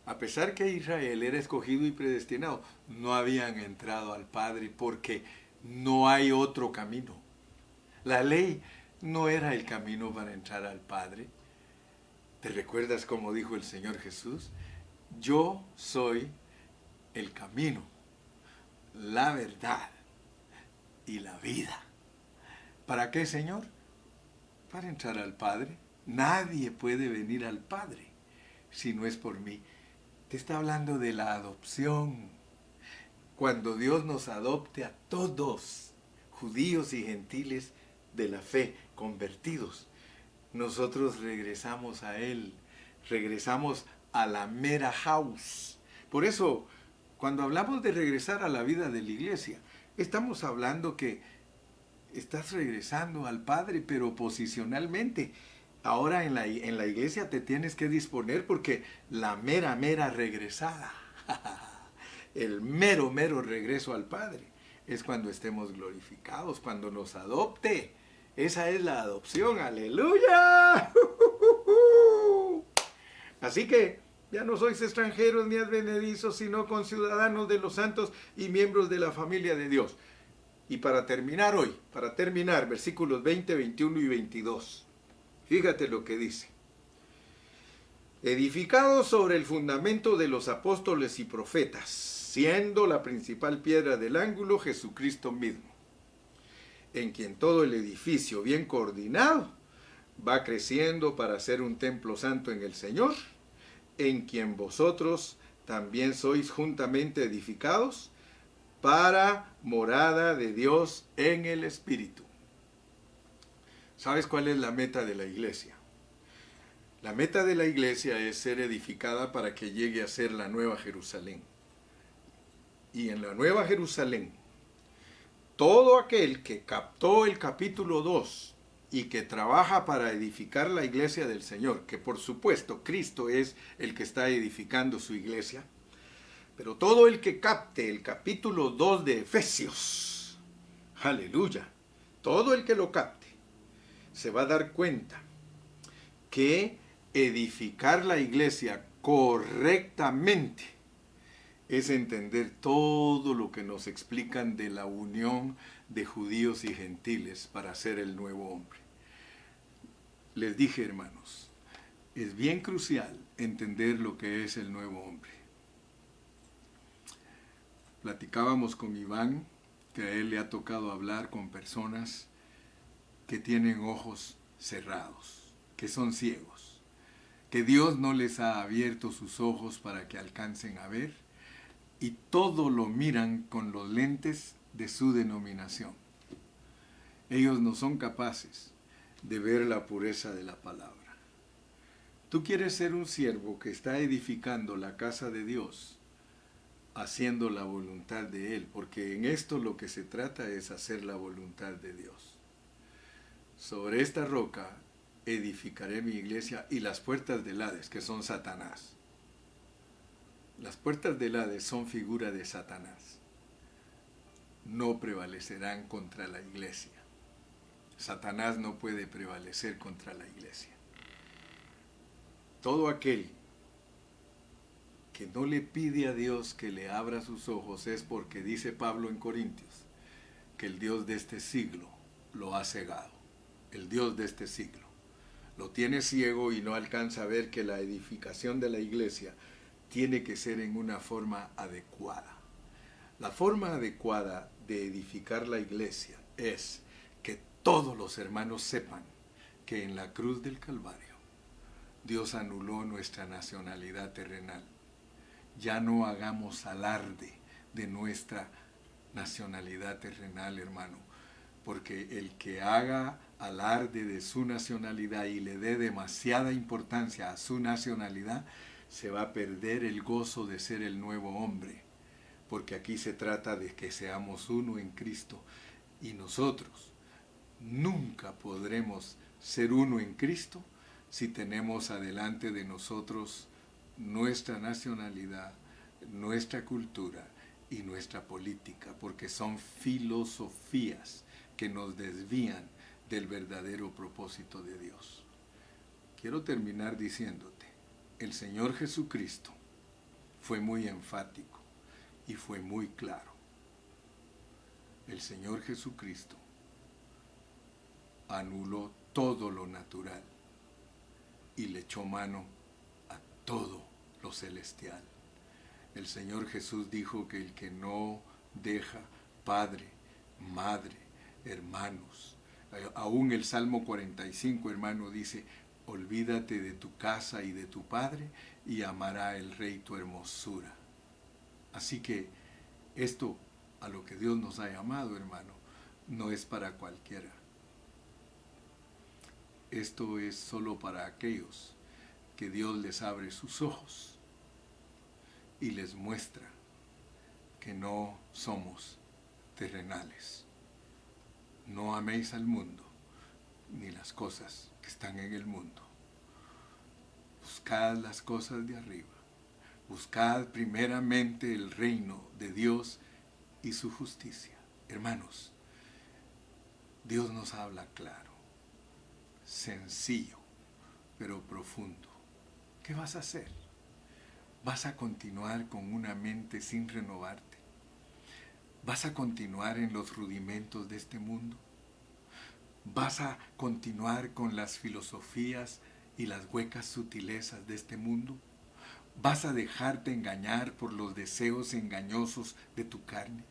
Speaker 1: A pesar que Israel era escogido y predestinado, no habían entrado al Padre porque no hay otro camino. La ley no era el camino para entrar al Padre. ¿Te recuerdas cómo dijo el Señor Jesús? Yo soy el camino, la verdad y la vida. ¿Para qué, Señor? Para entrar al Padre. Nadie puede venir al Padre si no es por mí. Te está hablando de la adopción. Cuando Dios nos adopte a todos, judíos y gentiles de la fe, convertidos, nosotros regresamos a Él, regresamos a la mera house. Por eso, cuando hablamos de regresar a la vida de la iglesia, estamos hablando que estás regresando al Padre, pero posicionalmente. Ahora en la iglesia te tienes que disponer porque la mera regresada, el mero regreso al Padre, es cuando estemos glorificados, cuando nos adopte. Esa es la adopción, aleluya. Así que ya no sois extranjeros ni advenedizos, sino conciudadanos de los santos y miembros de la familia de Dios. Y para terminar hoy, versículos 20, 21 y 22. Fíjate lo que dice. Edificados sobre el fundamento de los apóstoles y profetas, siendo la principal piedra del ángulo Jesucristo mismo, en quien todo el edificio bien coordinado va creciendo para ser un templo santo en el Señor, en quien vosotros también sois juntamente edificados para morada de Dios en el Espíritu. ¿Sabes cuál es la meta de la iglesia? La meta de la iglesia es ser edificada para que llegue a ser la Nueva Jerusalén. Y en la Nueva Jerusalén, todo aquel que captó el capítulo 2 y que trabaja para edificar la iglesia del Señor, que por supuesto Cristo es el que está edificando su iglesia, pero todo el que capte el capítulo 2 de Efesios, aleluya, todo el que lo capte, se va a dar cuenta que edificar la iglesia correctamente es entender todo lo que nos explican de la unión de judíos y gentiles para ser el nuevo hombre. Les dije, hermanos, es bien crucial entender lo que es el nuevo hombre. Platicábamos con Iván, que a él le ha tocado hablar con personas que tienen ojos cerrados, que son ciegos, que Dios no les ha abierto sus ojos para que alcancen a ver, y todo lo miran con los lentes de su denominación. Ellos no son capaces de ver la pureza de la palabra. Tú quieres ser un siervo que está edificando la casa de Dios, haciendo la voluntad de Él, porque en esto lo que se trata es hacer la voluntad de Dios. Sobre esta roca edificaré mi iglesia y las puertas del Hades, que son Satanás. Las puertas del Hades son figura de Satanás. No prevalecerán contra la iglesia. Satanás no puede prevalecer contra la iglesia. Todo aquel que no le pide a Dios que le abra sus ojos es porque dice Pablo en Corintios que el Dios de este siglo lo ha cegado. El Dios de este siglo lo tiene ciego y no alcanza a ver que la edificación de la iglesia tiene que ser en una forma adecuada. La forma adecuada de edificar la iglesia es que todos los hermanos sepan que en la cruz del Calvario Dios anuló nuestra nacionalidad terrenal. Ya no hagamos alarde de nuestra nacionalidad terrenal, hermano, porque el que haga alarde de su nacionalidad y le dé demasiada importancia a su nacionalidad, se va a perder el gozo de ser el nuevo hombre, porque aquí se trata de que seamos uno en Cristo, y nosotros nunca podremos ser uno en Cristo si tenemos adelante de nosotros nuestra nacionalidad, nuestra cultura y nuestra política, porque son filosofías que nos desvían del verdadero propósito de Dios. Quiero terminar diciéndote, el Señor Jesucristo fue muy enfático y fue muy claro. El Señor Jesucristo anuló todo lo natural y le echó mano a todo lo celestial. El Señor Jesús dijo que el que no deja padre, madre, hermanos, aún el Salmo 45, hermano, dice, olvídate de tu casa y de tu padre y amará el Rey tu hermosura. Así que esto a lo que Dios nos ha llamado, hermano, no es para cualquiera. Esto es solo para aquellos que Dios les abre sus ojos y les muestra que no somos terrenales. No améis al mundo ni las cosas que están en el mundo. Buscad las cosas de arriba. Buscad primeramente el reino de Dios y su justicia. Hermanos, Dios nos habla claro, sencillo, pero profundo. ¿Qué vas a hacer? ¿Vas a continuar con una mente sin renovarte? ¿Vas a continuar en los rudimentos de este mundo? ¿Vas a continuar con las filosofías y las huecas sutilezas de este mundo? ¿Vas a dejarte engañar por los deseos engañosos de tu carne?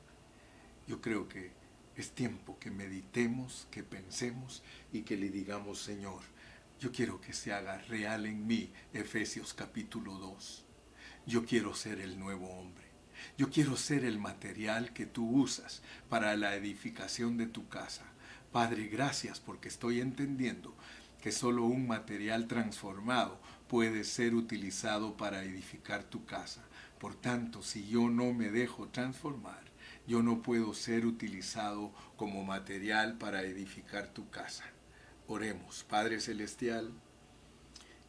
Speaker 1: Yo creo que es tiempo que meditemos, que pensemos y que le digamos, Señor, yo quiero que se haga real en mí Efesios capítulo 2. Yo quiero ser el nuevo hombre. Yo quiero ser el material que tú usas para la edificación de tu casa. Padre, gracias porque estoy entendiendo que solo un material transformado puede ser utilizado para edificar tu casa. Por tanto, si yo no me dejo transformar, yo no puedo ser utilizado como material para edificar tu casa. Oremos. Padre Celestial,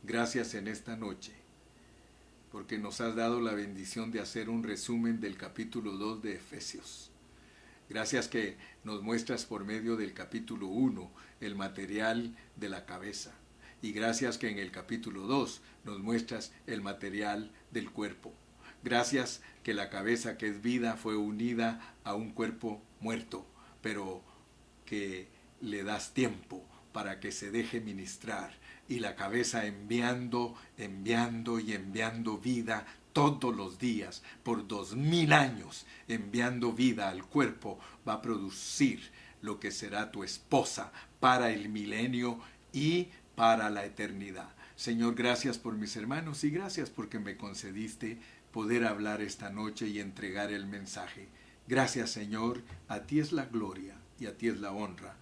Speaker 1: gracias en esta noche, porque nos has dado la bendición de hacer un resumen del capítulo 2 de Efesios. Gracias que nos muestras por medio del capítulo 1 el material de la cabeza. Y gracias que en el capítulo 2 nos muestras el material del cuerpo. Gracias que la cabeza, que es vida, fue unida a un cuerpo muerto, pero que le das tiempo para que se deje ministrar. Y la cabeza enviando vida todos los días, por 2000 años, enviando vida al cuerpo, va a producir lo que será tu esposa para el milenio y para la eternidad. Señor, gracias por mis hermanos y gracias porque me concediste poder hablar esta noche y entregar el mensaje. Gracias, Señor, a ti es la gloria y a ti es la honra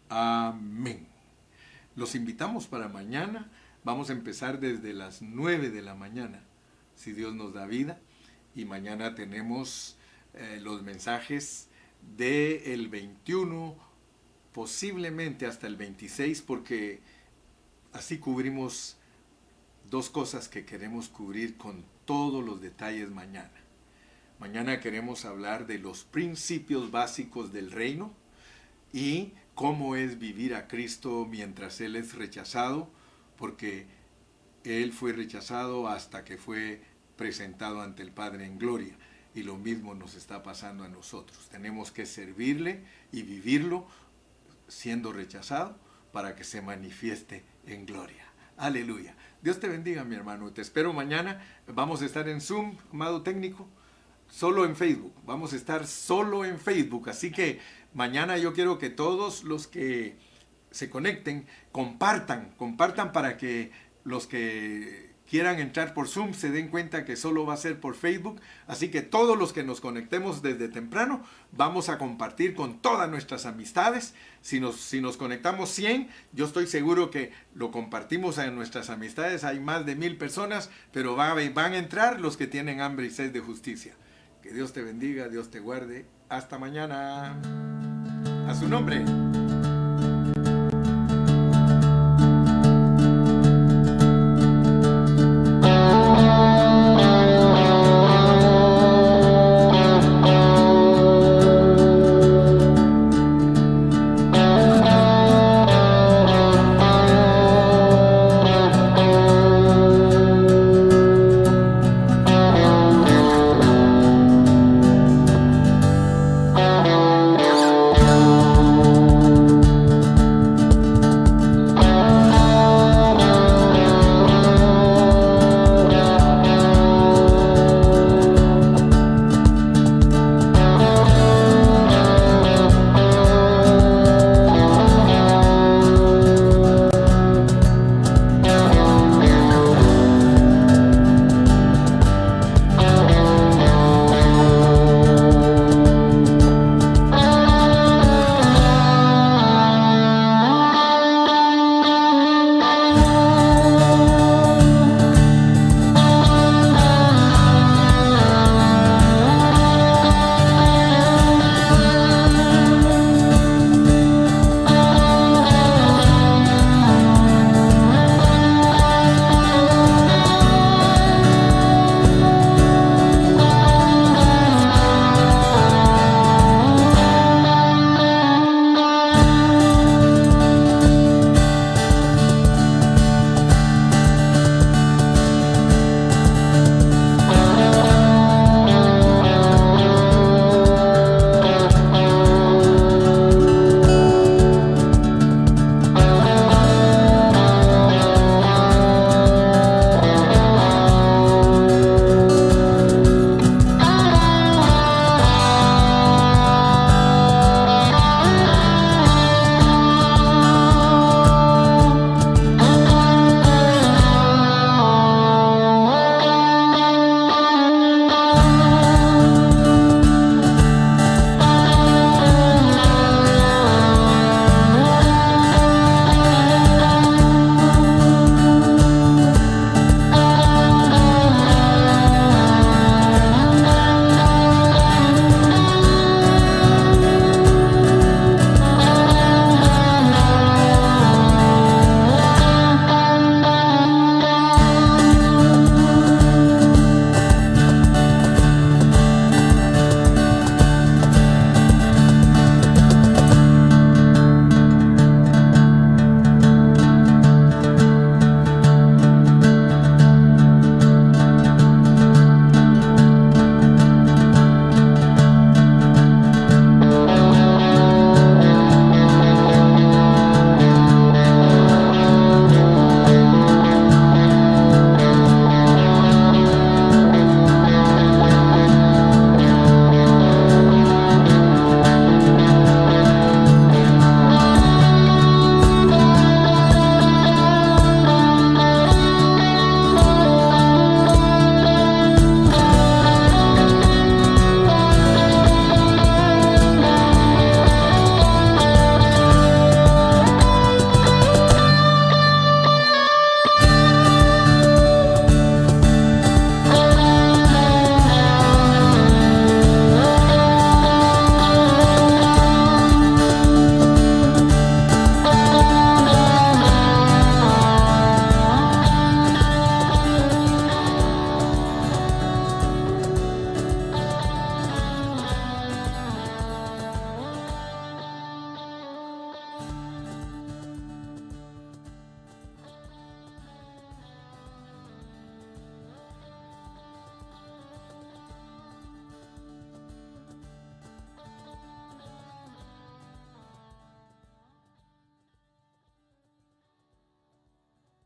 Speaker 1: Amén. Los invitamos para mañana. Vamos a empezar desde las 9 de la mañana, si Dios nos da vida. Y mañana tenemos los mensajes del 21, posiblemente hasta el 26, porque así cubrimos dos cosas que queremos cubrir con todos los detalles mañana. Mañana queremos hablar de los principios básicos del reino y cómo es vivir a Cristo mientras Él es rechazado, porque Él fue rechazado hasta que fue presentado ante el Padre en gloria. Y lo mismo nos está pasando a nosotros. Tenemos que servirle y vivirlo siendo rechazado para que se manifieste en gloria. Aleluya. Dios te bendiga, mi hermano. Te espero mañana. Vamos a estar en Zoom, amado técnico, solo en Facebook. Vamos a estar solo en Facebook. Así que mañana yo quiero que todos los que se conecten, compartan para que los que quieran entrar por Zoom se den cuenta que solo va a ser por Facebook. Así que todos los que nos conectemos desde temprano vamos a compartir con todas nuestras amistades. Si nos conectamos 100, yo estoy seguro que lo compartimos en nuestras amistades. Hay más de 1000 personas, pero van a entrar los que tienen hambre y sed de justicia. Que Dios te bendiga, Dios te guarde. Hasta mañana. A su nombre.